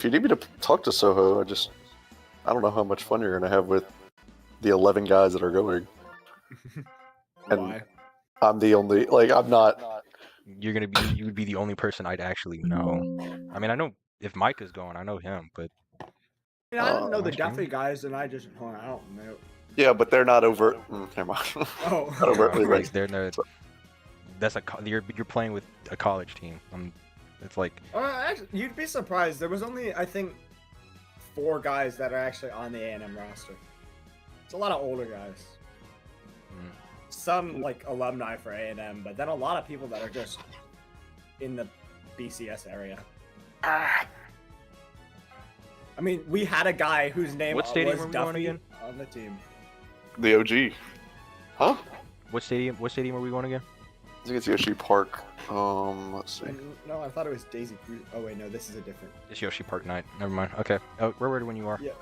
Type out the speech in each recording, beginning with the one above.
If you need me to talk to Soho, I don't know how much fun you're gonna have with the 11 guys that are going. And Why? I'm the only, I'm not. You would be the only person I'd actually know. I mean, I know if Mike is going, I know him, but I don't know the Mike's Duffy streaming? guys, and I don't know. Yeah, but they're not over. Never mind. Oh, Not overtly like racist. they're no. That's you're playing with a college team. It's like actually, you'd be surprised. There was only, I think, 4 guys that are actually on the A&M roster. It's a lot of older guys. Some like alumni for A&M, but then a lot of people that are just in the BCS area. I mean, we had a guy whose name What stadium was were we going Duffy again? on the team. The OG. Huh? what stadium? What stadium are we going again? I think it's Yoshi Park. Let's see. No, I thought it was Daisy Cruz. Oh wait, no, this is a different. It's Yoshi Park night. Never mind. Okay. Oh, we're ready when you are. Yeah.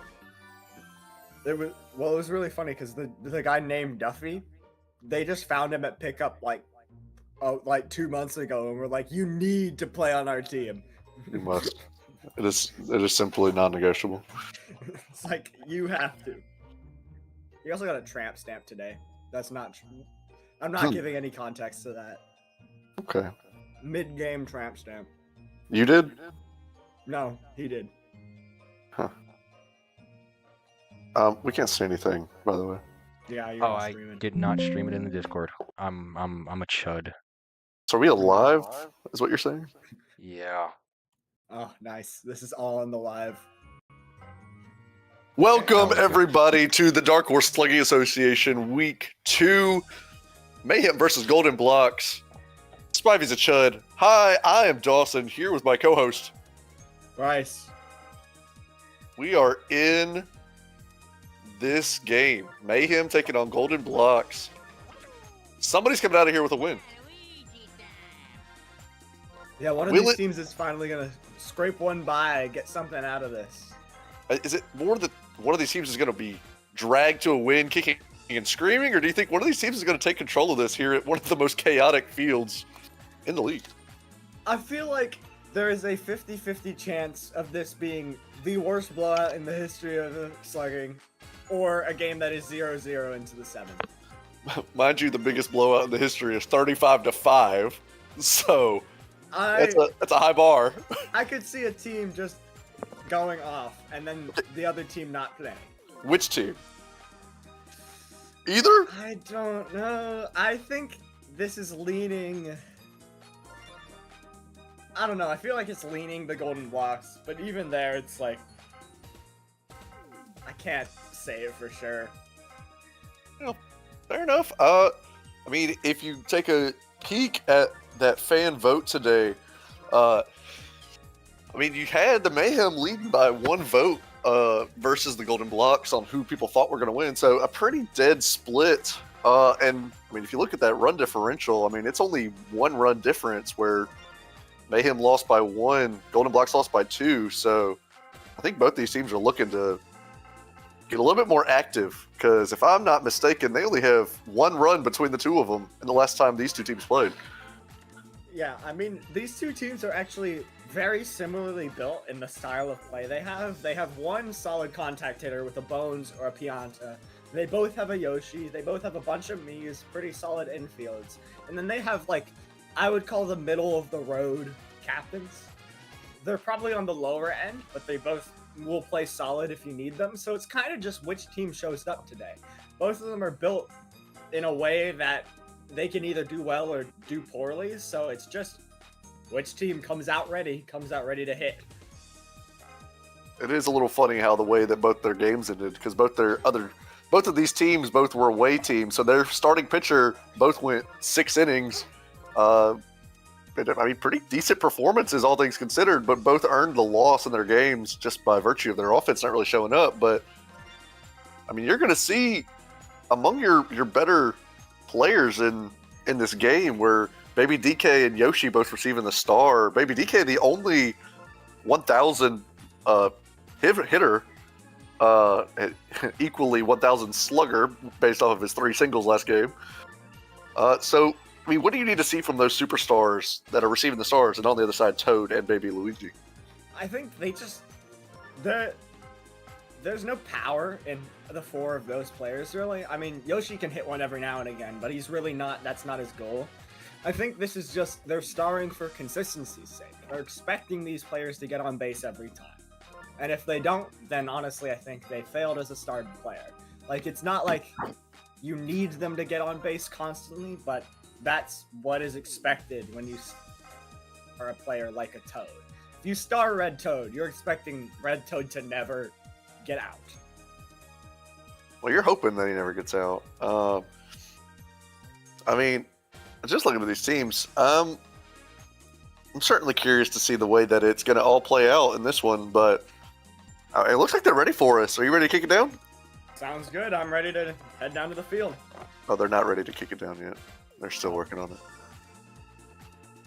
It was really funny because the guy named Duffy, they just found him at pickup like 2 months ago, and we're like, you need to play on our team. You must. It is simply non-negotiable. It's like you have to. He also got a tramp stamp today. That's not true. I'm not giving any context to that. Okay. Mid-game tramp stamp. You did? No, he did. Huh. We can't see anything, by the way. Yeah, you're Oh, not I streaming. did not stream it in the Discord. I'm a chud. So are we alive? Is what you're saying? Yeah. Oh, nice. This is all in the live. Welcome, Oh, okay. everybody, to the Dark Horse Slugging Association Week 2. Mayhem versus Golden Blocks. Spivey's a chud. Hi, I am Dawson, here with my co-host. Rice. We are in this game. Mayhem taking on Golden Blocks. Somebody's coming out of here with a win. Yeah, one of Will these it- teams is finally gonna scrape one by, get something out of this. Is it more that one of these teams is going to be dragged to a win, kicking and screaming, or do you think one of these teams is going to take control of this here at one of the most chaotic fields in the league? I feel like there is a 50-50 chance of this being the worst blowout in the history of the slugging, or a game that is 0-0 into the 7th. Mind you, the biggest blowout in the history is 35-5, so that's a high bar. I could see a team just going off, and then the other team not playing. Which team? Either? I don't know. I think this is leaning... I don't know. I feel like it's leaning the Golden Blocks, but even there, it's like... I can't say it for sure. Fair enough. I mean, if you take a peek at that fan vote today, I mean, you had the Mayhem leading by 1 vote versus the Golden Blocks on who people thought were going to win. So a pretty dead split. And I mean, if you look at that run differential, I mean, it's only 1 run difference where Mayhem lost by 1, Golden Blocks lost by 2. So I think both these teams are looking to get a little bit more active, because if I'm not mistaken, they only have 1 run between the two of them in the last time these two teams played. Yeah, I mean, these two teams are actually very similarly built in the style of play they have. They have 1 solid contact hitter with a Bones or a Pianta. They both have a Yoshi. They both have a bunch of Miis, pretty solid infields. And then they have, like, I would call the middle of the road captains. They're probably on the lower end, but they both will play solid if you need them. So it's kind of just which team shows up today. Both of them are built in a way that they can either do well or do poorly. So it's just which team comes out ready to hit. It is a little funny how the way that both their games ended, because both of these teams both were away teams, so their starting pitcher both went 6 innings. I mean, pretty decent performances, all things considered, but both earned the loss in their games just by virtue of their offense not really showing up. But I mean, you're going to see among your better players in this game where Baby DK and Yoshi both receiving the star. Baby DK, the only 1,000 hitter, equally 1,000 slugger based off of his 3 singles last game. So, I mean, what do you need to see from those superstars that are receiving the stars, and on the other side, Toad and Baby Luigi? I think they just There's no power in the four of those players, really. I mean, Yoshi can hit one every now and again, but he's really not, that's not his goal. I think this is just, they're starring for consistency's sake. They're expecting these players to get on base every time. And if they don't, then honestly, I think they failed as a starting player. Like, it's not like you need them to get on base constantly, but that's what is expected when you are a player like a Toad. If you star Red Toad, you're expecting Red Toad to never get out. Well, you're hoping that he never gets out. I mean, just looking at these teams, I'm certainly curious to see the way that it's going to all play out in this one, but it looks like they're ready for us. Are you ready to kick it down? Sounds good. I'm ready to head down to the field. Oh, they're not ready to kick it down yet. They're still working on it.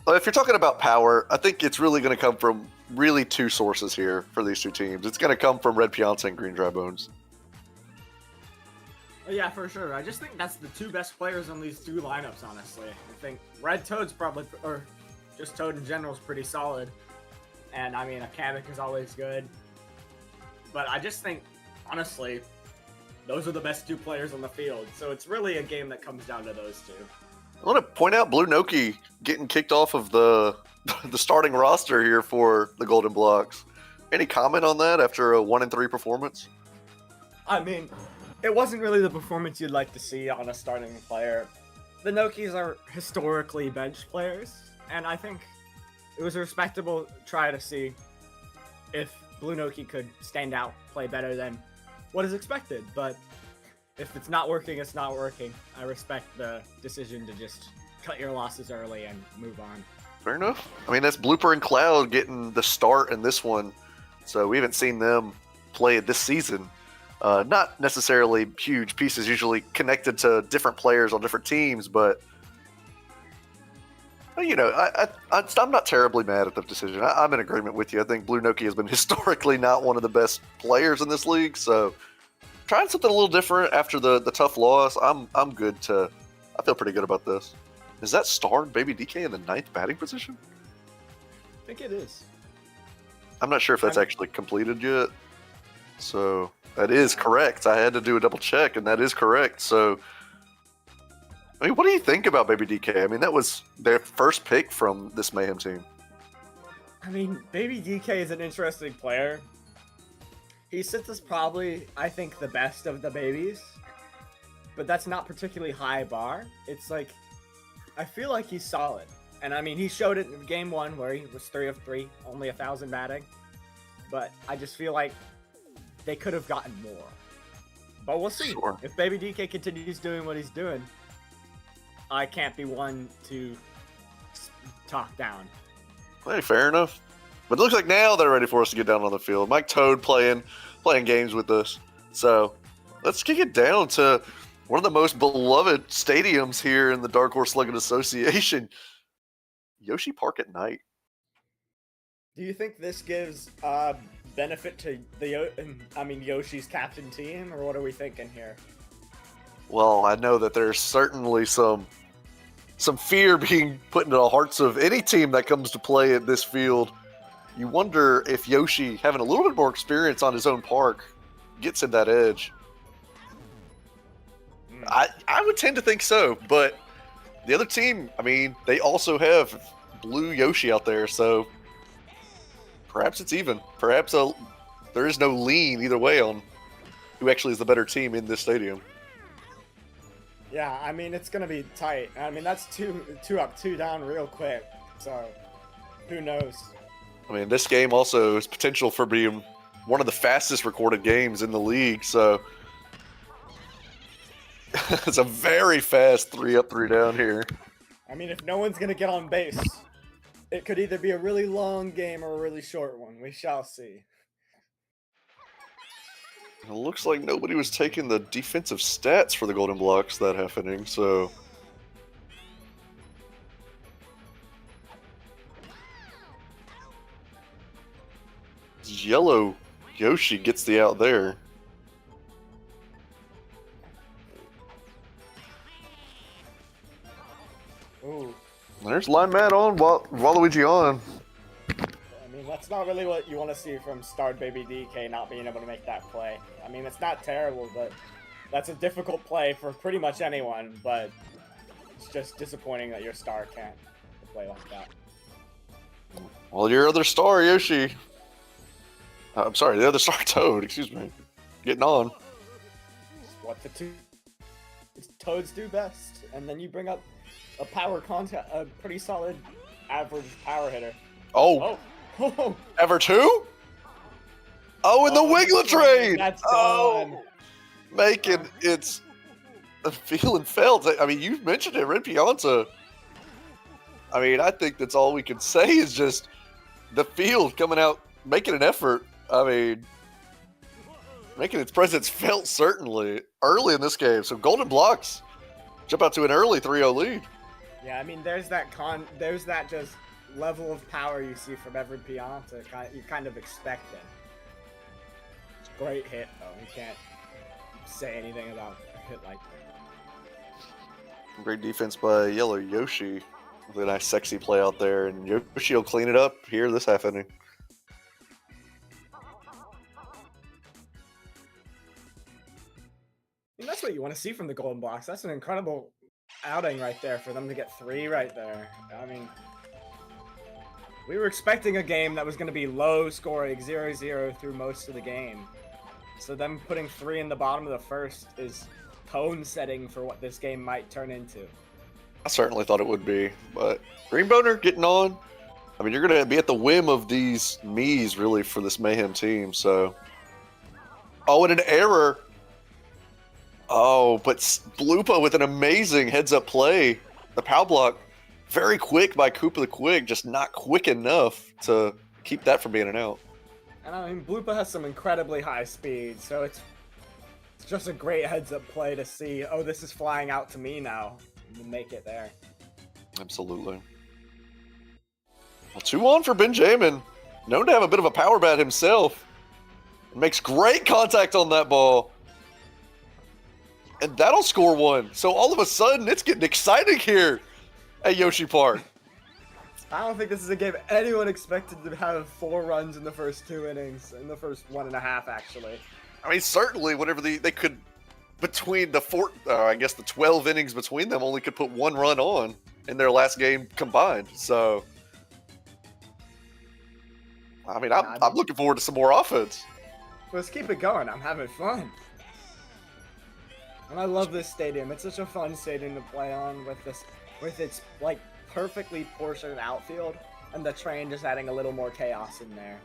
Well, if you're talking about power, I think it's really going to come from really two sources here for these two teams. It's going to come from Red Pianta and Green Dry Bones. Yeah, for sure. I just think that's the two best players on these two lineups, honestly. I think Red Toad's probably, or just Toad in general, is pretty solid. And, I mean, a Kamek is always good. But I just think, honestly, those are the best two players on the field. So it's really a game that comes down to those two. I want to point out Blue Noki getting kicked off of the starting roster here for the Golden Blocks. Any comment on that after a 1-3 performance? I mean, it wasn't really the performance you'd like to see on a starting player. The Nokis are historically bench players, and I think it was a respectable try to see if Blue Noki could stand out, play better than what is expected. But if it's not working, it's not working. I respect the decision to just cut your losses early and move on. Fair enough. I mean, that's Blooper and Cloud getting the start in this one, so we haven't seen them play it this season. Not necessarily huge pieces, usually connected to different players on different teams, but you know, I'm not terribly mad at the decision. I'm in agreement with you. I think Blue Noki has been historically not one of the best players in this league, so trying something a little different after the tough loss, I'm good to. I feel pretty good about this. Is that starred Baby DK in the 9th batting position? I think it is. I'm not sure if that's actually completed yet. So that is correct. I had to do a double check, and that is correct. So, I mean, what do you think about Baby DK? I mean, that was their first pick from this Mayhem team. I mean, Baby DK is an interesting player. He sits as probably, I think, the best of the babies. But that's not particularly high bar. It's like, I feel like he's solid. And I mean, he showed it in game 1 where he was 3 of 3, only 1,000 batting. But I just feel like they could have gotten more. But we'll see. Sure. If Baby DK continues doing what he's doing, I can't be one to talk down. Hey, fair enough. But it looks like now they're ready for us to get down on the field. Mike Toad playing games with us. So let's kick it down to one of the most beloved stadiums here in the Dark Horse Slugging Association, Yoshi Park at night. Do you think this gives benefit to Yoshi's captain team, or what are we thinking here? Well, I know that there's certainly some fear being put into the hearts of any team that comes to play at this field. You wonder if Yoshi, having a little bit more experience on his own park, gets him that edge. I would tend to think so, but the other team, I mean, they also have Blue Yoshi out there, so perhaps it's even. Perhaps there is no lean either way on who actually is the better team in this stadium. Yeah, I mean, it's going to be tight. I mean, that's two up, 2 down real quick, so who knows? I mean, this game also has potential for being one of the fastest recorded games in the league, so it's a very fast 3 up, 3 down here. I mean, if no one's going to get on base, it could either be a really long game or a really short one. We shall see. It looks like nobody was taking the defensive stats for the Golden Blocks that half inning, so yellow Yoshi gets the out there. Ooh. There's Line Matt on, Waluigi on. I mean, mean, that's not really what you want to see from Starred Baby DK not being able to make that play. I mean, it's not terrible, but that's a difficult play for pretty much anyone, but it's just disappointing that your star can't play like that. Well, your other star, Yoshi. I'm sorry, the other star, Toad, excuse me. Getting on. What the two Toads do best, and then you bring up a a pretty solid average power hitter. Oh, Oh, ever two? Oh, and the Wiglet trade! That's oh, gone. making it's feeling felt. I mean, you mentioned it, Red Pianta. I mean, I think that's all we can say is just the field coming out, making an effort. I mean, making its presence felt certainly early in this game. So Golden Blocks jump out to an early 3-0 lead. Yeah, I mean, there's that just level of power you see from every Pianta. You kind of expect it. It's a great hit, though. You can't say anything about a hit like that. Great defense by Yellow Yoshi. With a nice sexy play out there, and Yoshi will clean it up here this half inning. I mean, that's what you want to see from the Golden Blocks. That's an incredible outing right there for them to get 3 right there. I mean, we were expecting a game that was going to be low scoring, 0-0 through most of the game. So them putting 3 in the bottom of the first is tone setting for what this game might turn into. I certainly thought it would be, but Greenboner getting on. I mean, you're going to be at the whim of these Miis, really, for this Mayhem team, so. Oh, and an error. Oh, but Bloopa with an amazing heads-up play. The power block, very quick by Koopa the Quick, just not quick enough to keep that from being an out. And I mean, Bloopa has some incredibly high speed, so it's just a great heads-up play to see, oh, this is flying out to me now. And make it there. Absolutely. Well, 2 on for Benjamin. Known to have a bit of a power bat himself. Makes great contact on that ball. And that'll score 1. So all of a sudden, it's getting exciting here at Yoshi Park. I don't think this is a game anyone expected to have 4 runs in the first 2 innings. In the first 1.5, actually. I mean, certainly, whenever they could... Between the 12 innings between them, only could put 1 run on in their last game combined. So, I mean, I'm looking forward to some more offense. Let's keep it going. I'm having fun, and I love this stadium. It's such a fun stadium to play on with its like perfectly portioned outfield, and the train just adding a little more chaos in there.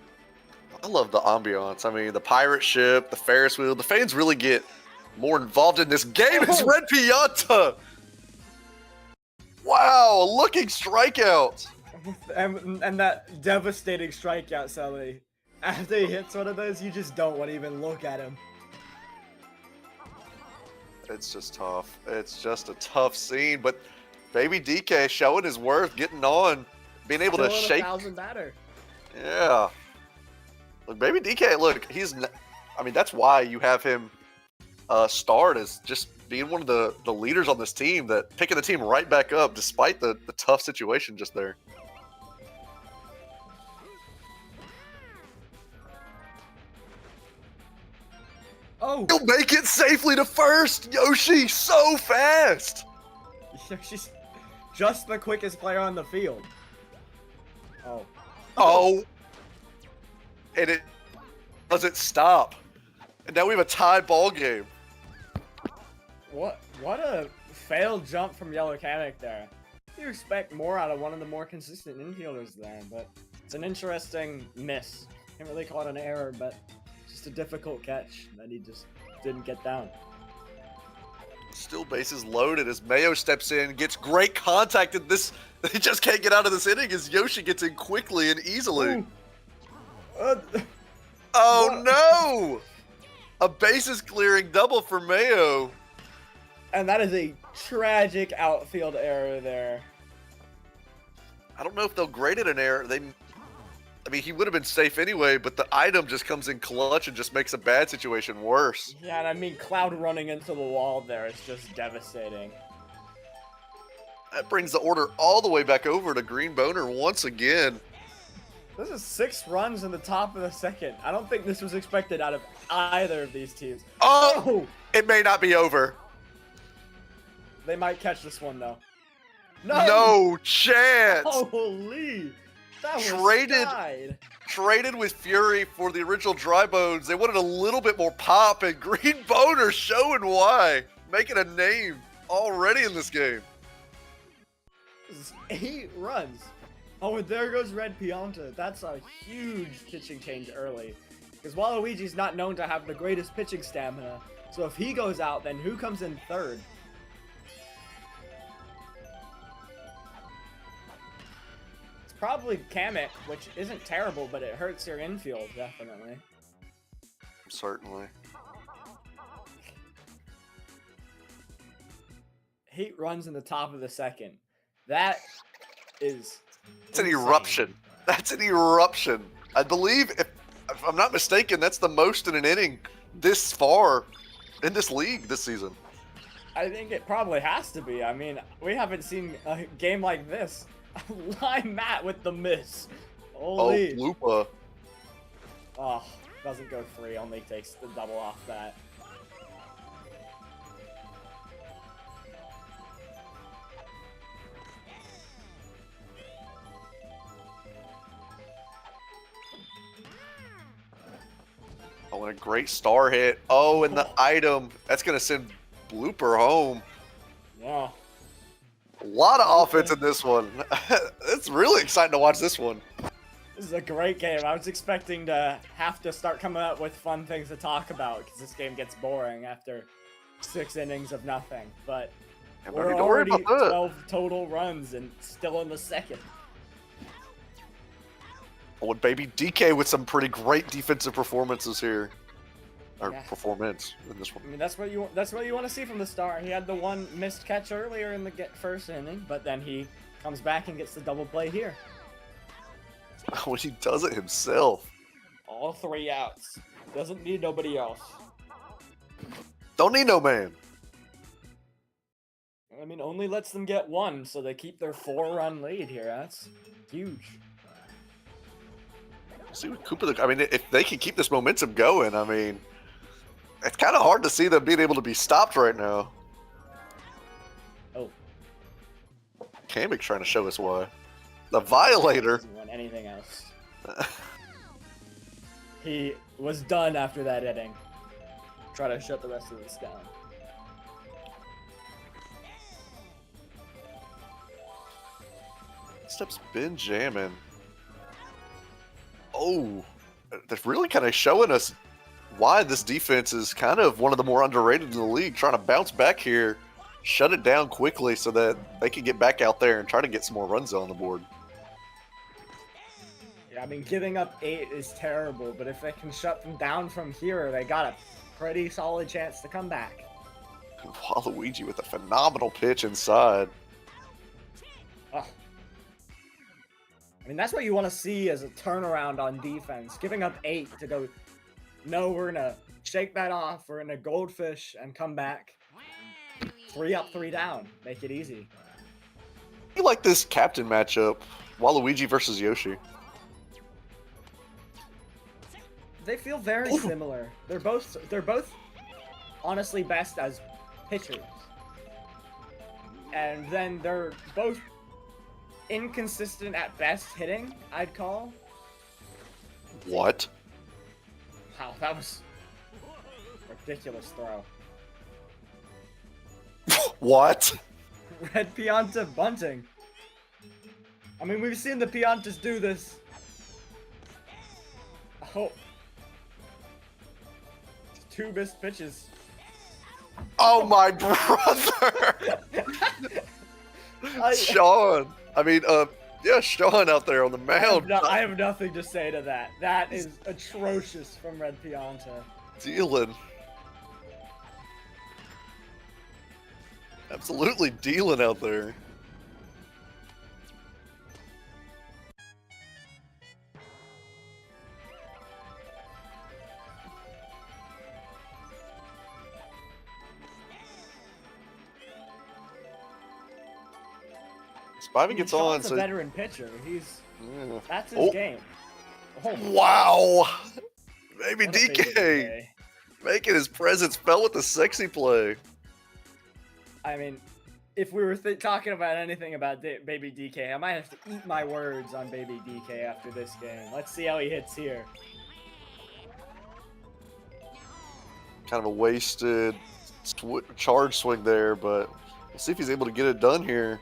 I love the ambiance. I mean, the pirate ship, the Ferris wheel. The fans really get more involved in this game. It's Red Pianta. Wow, looking strikeout. And that devastating strikeout, Sully. After he hits one of those, you just don't want to even look at him. It's just tough. It's just a tough scene, but Baby DK showing his worth, getting on, being able to shake. 1,000 batter. Yeah. Look, Baby DK, look, I mean, that's why you have him starred as just being one of the leaders on this team, that picking the team right back up despite the tough situation just there. Oh! He'll make it safely to first! Yoshi, so fast! Yoshi's just the quickest player on the field. Oh. Oh! And it doesn't stop. And now we have a tied ball game. What a failed jump from Yellow Kamek there. You expect more out of one of the more consistent infielders there, but it's an interesting miss. Can't really call it an error, but just a difficult catch that he just didn't get down. Still bases loaded as Mayo steps in, gets great contact in this. He just can't get out of this inning as Yoshi gets in quickly and easily. Oh what? No! A bases clearing double for Mayo. And that is a tragic outfield error there. I don't know if they'll grade it an error. I mean, he would have been safe anyway, but the item just comes in clutch and just makes a bad situation worse. Yeah, and I mean, Cloud running into the wall there is just devastating. That brings the order all the way back over to Green Boner once again. This is 6 runs in the top of the second. I don't think this was expected out of either of these teams. Oh! It may not be over. They might catch this one, though. No chance! Holy! That was Traded with Fury for the original Dry Bones. They wanted a little bit more pop, and Green Boner showing why. Making a name already in this game. This is 8 runs. Oh, and there goes Red Pianta. That's a huge pitching change early. Because Waluigi's not known to have the greatest pitching stamina. So if he goes out, then who comes in third? It's probably Kamek, which isn't terrible, but it hurts your infield, definitely. Certainly. 8 runs in the top of the second. That is... It's an eruption. That's an eruption. I believe, if I'm not mistaken, that's the most in an inning this far in this league this season. I think it probably has to be. I mean, we haven't seen a game like this. Line Matt with the miss. Holy. Oh, Lupa. Oh, doesn't go 3, only takes the double off that. Oh, and a great star hit. Oh, and the item. That's going to send Blooper home. Yeah. A lot of offense in this one. It's really exciting to watch this one. This is a great game. I was expecting to have to start coming up with fun things to talk about because this game gets boring after 6 innings of nothing. But we're already 12 total runs and still in the second. Oh, and baby DK with some pretty great defensive performances here. Or Yeah. performance in this one. I mean, that's what you want to see from the star. He had the one missed catch earlier in the first inning, but then he comes back and gets the double play here. When he does it himself. All 3 outs. Doesn't need nobody else. Don't need no man. I mean, only lets them get 1, so they keep their 4-run lead here. That's huge. See what Cooper. I mean, if they can keep this momentum going, I mean, it's kind of hard to see them being able to be stopped right now. Oh. Kamek's trying to show us why. The Violator. Doesn't want anything else. He was done after that inning. Try to shut the rest of this down. Step's been jamming. Oh, that's really kind of showing us why this defense is kind of one of the more underrated in the league, trying to bounce back here, shut it down quickly so that they can get back out there and try to get some more runs on the board. Yeah, I mean, giving up 8 is terrible, but if they can shut them down from here, they got a pretty solid chance to come back. Waluigi with a phenomenal pitch inside. Oh. I mean, that's what you want to see as a turnaround on defense. Giving up 8 to go, no, we're going to shake that off. We're going to goldfish and come back. 3 up, 3 down. Make it easy. You like this captain matchup, Waluigi versus Yoshi? They feel very similar. They're both honestly best as pitchers. And then they're both inconsistent at best hitting, I'd call. What? Wow, that was a ridiculous throw. What? Red Pianta bunting. I mean, we've seen the Piantas do this. Oh. 2 missed pitches. Oh my brother! Sean. I mean, yeah, Sean out there on the mound. I have nothing to say to that. That is atrocious from Red Pianta. Dealing. Absolutely dealing out there. Spivey gets on, Sean's so a veteran pitcher. He's yeah. that's his game. Oh, my Wow. Baby God. What a DK making his presence felt with the sexy play. I mean, if we were talking about anything about Baby DK, I might have to eat my words on Baby DK after this game. Let's see how he hits here. Kind of a wasted charge swing there, but we'll see if he's able to get it done here.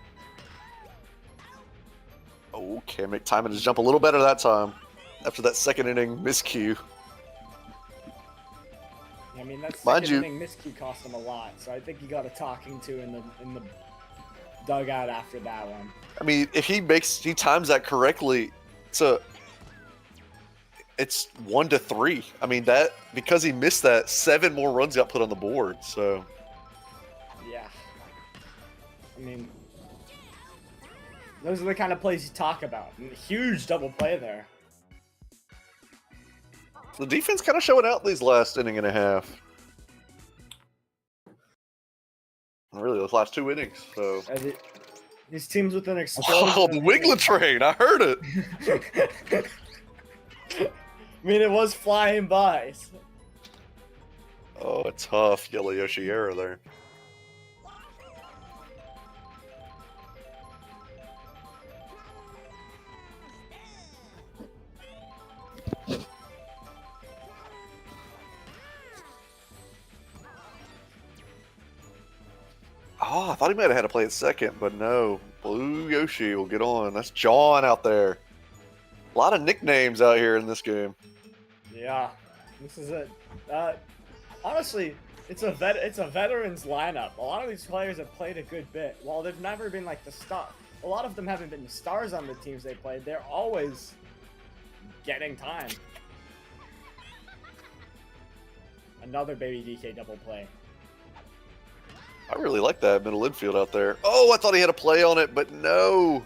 Oh, Kamek timing his jump a little better that time after that second inning miscue. I mean, that Mind second you- inning miscue cost him a lot, so I think he got a talking to in the dugout after that one. I mean, if he times that correctly, it's 1-3. I mean, that because he missed that, 7 more runs got put on the board. So Yeah. I mean, those are the kind of plays you talk about. And a huge double play there. the defense kind of showing out these last inning and a half. Really, those last 2 innings. So These teams with an explosion. oh, the Wiggler train! I heard it. I mean, it was flying by. So. Oh, a tough Yellow Yoshi error there. Oh, I thought he might have had to play it second, but no. Blue Yoshi will get on. That's John out there. A lot of nicknames out here in this game. Yeah, this is it. Honestly, it's a veterans lineup. A lot of these players have played a good bit. While they've never been like the star, a lot of them haven't been the stars on the teams they played. They're always getting time. Another Baby DK double play. I really like that middle infield out there. Oh, I thought he had a play on it, but no.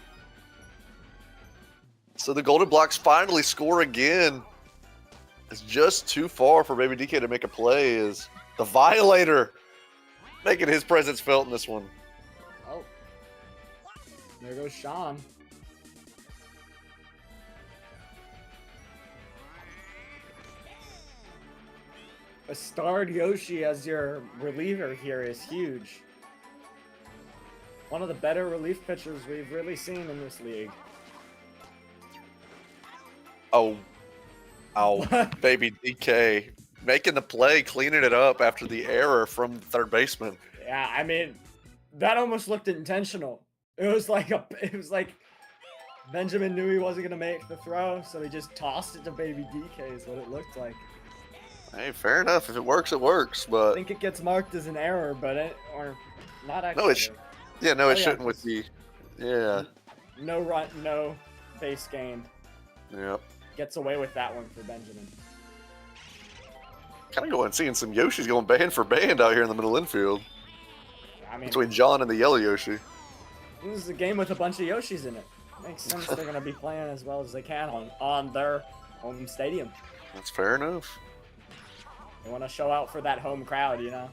So the Golden Blocks finally score again. It's just too far for Baby DK to make a play. Is the Violator making his presence felt in this one. Oh, there goes Sean. A starred Yoshi as your reliever here is huge. One of the better relief pitchers we've really seen in this league. Oh, Baby DK making the play, cleaning it up after the error from the third baseman. Yeah, I mean, that almost looked intentional. It was like Benjamin knew he wasn't gonna make the throw, so he just tossed it to Baby DK. Is what it looked like. Hey, fair enough. If it works, it works. I But think it gets marked as an error, but or not actually. no, yeah, no, Oh, it yeah, shouldn't with the. Yeah, No run, no base gained. yeah. Gets away with that one for Benjamin. Kind of going seeing some Yoshis going band for band out here in the middle infield I mean, between John and the Yellow Yoshi. this is a game with a bunch of Yoshis in it. Makes sense they're gonna be playing as well as they can on their home stadium. That's fair enough. They want to show out for that home crowd, you know.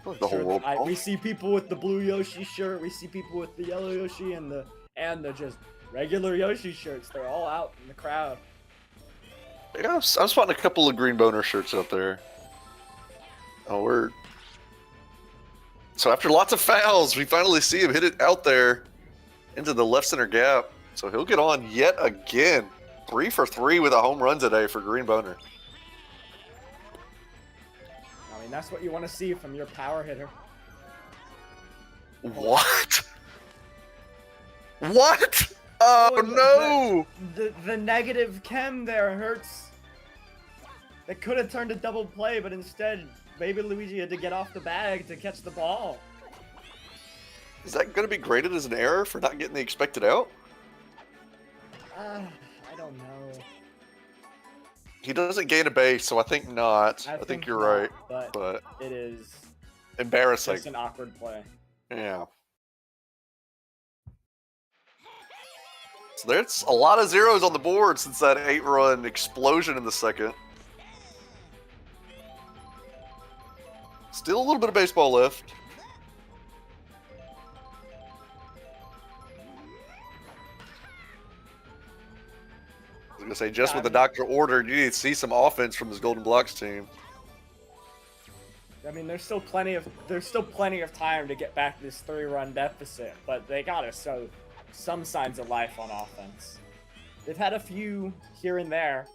The whole world. We see people with the blue Yoshi shirt. We see people with the yellow Yoshi and the just regular Yoshi shirts. They're all out in the crowd. Yeah, I'm spotting a couple of green boner shirts out there. Oh, we're. So after lots of fouls, we finally see him hit it out there into the left center gap. So he'll get on yet again. 3 for 3 with a home run today for Green Boner. I mean, that's what you want to see from your power hitter. What? What? Oh, no! The negative chem there hurts. That could have turned a double play, but instead, Baby Luigi had to get off the bag to catch the ball. Is that going to be graded as an error for not getting the expected out? I don't know. He doesn't gain a base, so I think not. I think you're right. But it is embarrassing. just an awkward play. Yeah. So there's a lot of zeros on the board since that 8-run explosion in the second. Still a little bit of baseball left. say just Yeah, what the I mean- doctor ordered, you need to see some offense from this Golden Blocks team. I mean, there's still plenty of time to get back this 3-run deficit, but they gotta show some signs of life on offense. They've had a few here and there,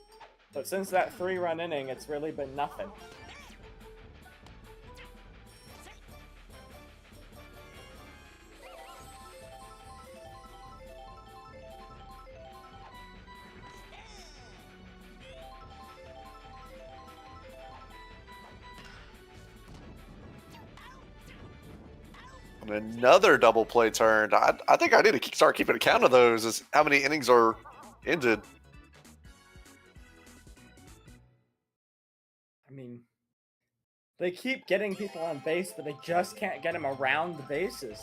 but since that 3-run inning, it's really been nothing. And another double play turned. I think I need to start keeping account of those. Is how many innings are ended. I mean, they keep getting people on base, but they just can't get them around the bases.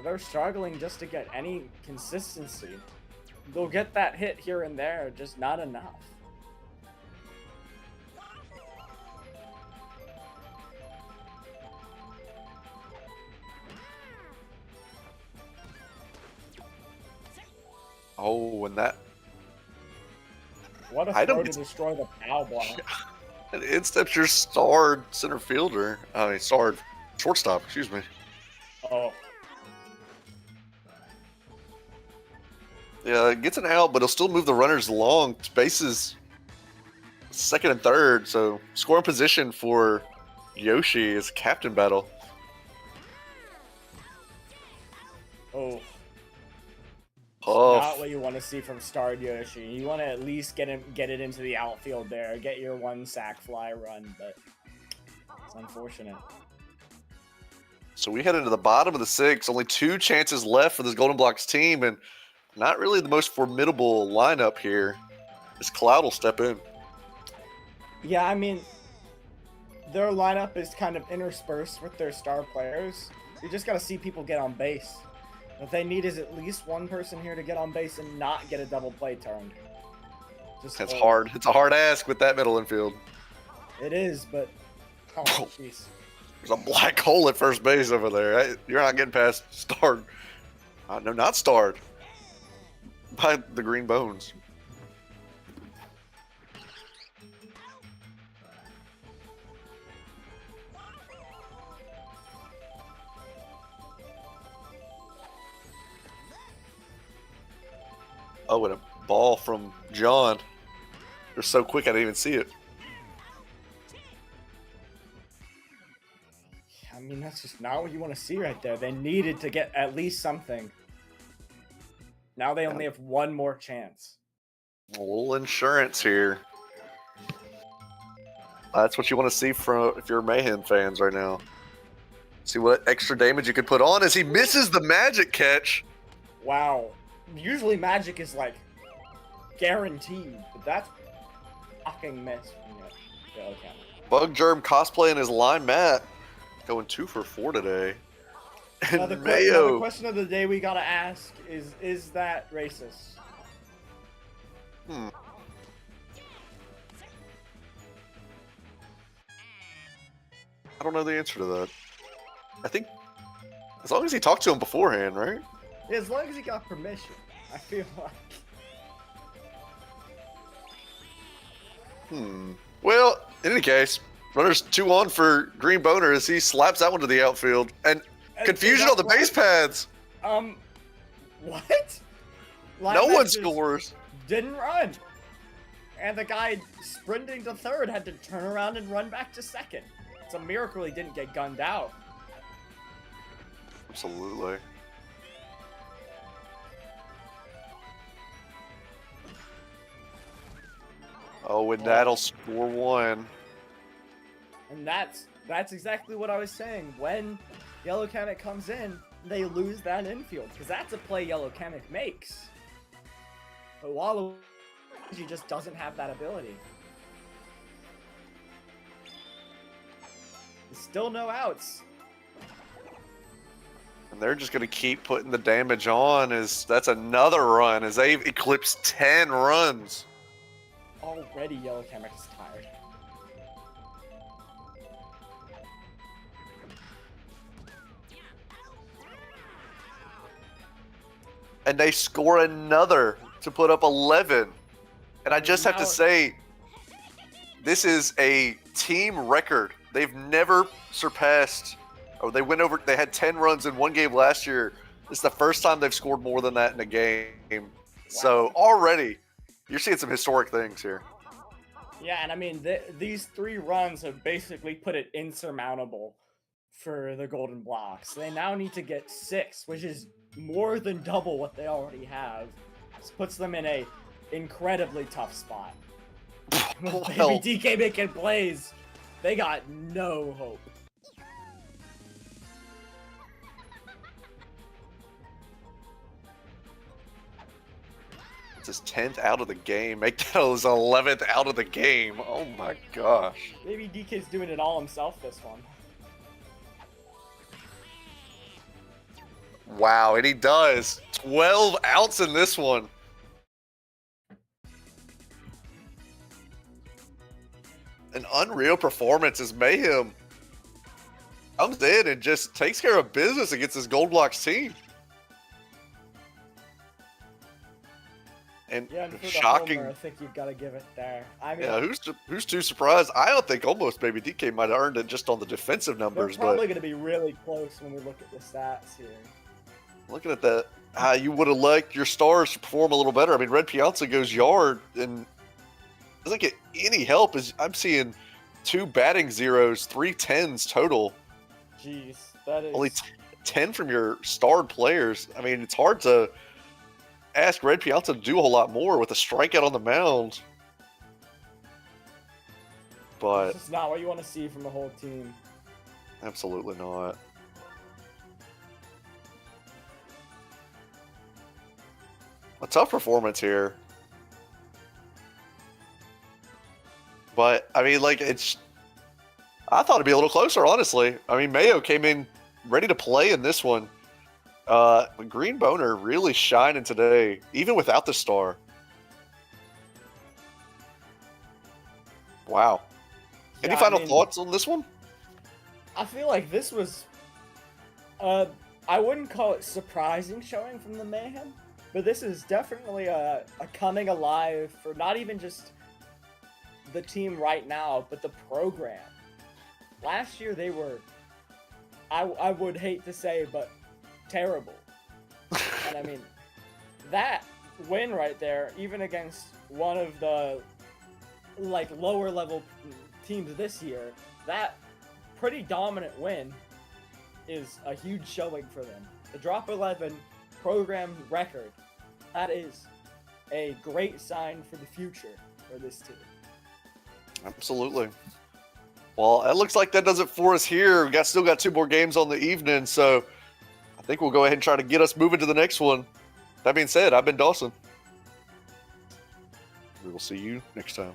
They're struggling just to get any consistency. They'll get that hit here and there, just not enough. Oh, and that What a I don't throw to get- destroy the foul block. it insteps your starred center fielder. I mean, starred shortstop. Excuse me. Oh, Yeah, it gets an out, but it'll still move the runners along. Bases second and third, so scoring position for Yoshi is captain battle. oh. Oh, Not what you want to see from Starred Yoshi. You want to at least get it into the outfield there, get your 1 sac fly run, but it's unfortunate. so we head into the bottom of the 6th. Only 2 chances left for this Golden Blocks team, and not really the most formidable lineup here. As Cloud will step in. Yeah, I mean, their lineup is kind of interspersed with their star players. You just got to see people get on base. What they need is at least one person here to get on base and not get a double play turned. Just That's hard. It's a hard ask with that middle infield. It is, but oh jeez. There's a black hole at first base over there. You're not getting past starred. No, not starred. By the green bones. Oh, and a ball from John. They're so quick I didn't even see it. I mean, that's just not what you want to see right there. They needed to get at least something. Now they only have one more chance. A little insurance here. That's what you want to see from if you're Mayhem fans right now. See what extra damage you can put on as he misses the magic catch. Wow. Usually magic is like guaranteed, but that's fucking miss from the okay. Bug Germ cosplaying his line mat. Going 2 for 4 today. And The Mayo. question of the day we gotta ask is that racist? I don't know the answer to that. I think as long as he talked to him beforehand, right? As long as he got permission, I feel like. Well, in any case, runners 2 on for Green Boner as he slaps that one to the outfield. And confusion on the base paths. What? No one Linebackers scores. Didn't run. And the guy sprinting to third had to turn around and run back to second. It's a miracle he didn't get gunned out. Absolutely. Oh, and that'll score 1. And that's exactly what I was saying. When Yellow Kamek comes in, they lose that infield, because that's a play Yellow Kamek makes. But Waluigi just doesn't have that ability. There's still no outs. And they're just going to keep putting the damage on as that's another run as they've eclipsed 10 runs. Already Yellow Kamek is tired. And they score another to put up 11. And I just have to Now- say, this is a team record. They've never surpassed, or they went over, they had 10 runs in one game last year. It's the first time they've scored more than that in a game. So already, you're seeing some historic things here. Yeah, and I mean, these 3 runs have basically put it insurmountable for the Golden Blocks. They now need to get 6, which is more than double what they already have. This puts them in a incredibly tough spot. Well, Baby DK making plays, they got no hope. it's his 10th out of the game. Make that his 11th out of the game. Oh my gosh. Baby DK's doing it all himself this one. Wow, and he does. 12 outs in this one. An unreal performance as Mayhem comes in and just takes care of business against his Gold Blocks team. And Yeah, and for the shocking. homer, I think you've got to give it there. I mean, Yeah, who's too surprised? I don't think almost Baby DK might have earned it just on the defensive they're numbers, probably but going to be really close when we look at the stats here. looking at that, you would have liked your stars to perform a little better. I mean, Red Piazza goes yard and doesn't get any help. As I'm seeing 2 batting zeros, 3 tens total. Jeez, that is... Only 10 from your starred players. I mean, it's hard to ask Red Piazza to do a whole lot more with a strikeout on the mound. But This is not what you want to see from the whole team. absolutely not. A tough performance here. But, I mean, like, I thought it'd be a little closer, honestly. I mean, Mayo came in ready to play in this one. Green Boner really shining today, even without the star. Wow. Any Yeah, I final mean, thoughts on this one? I feel like this was... I wouldn't call it surprising showing from the Mayhem, but this is definitely a coming alive for not even just the team right now, but the program. Last year they were, I would hate to say, but terrible. And I mean, that win right there, even against one of the like lower level teams this year, that pretty dominant win is a huge showing for them. The drop 11 program record, that is a great sign for the future for this team. Absolutely. Well, it looks like that does it for us here. We still got 2 more games on the evening, so I think we'll go ahead and try to get us moving to the next one. That being said, I've been Dawson. We will see you next time.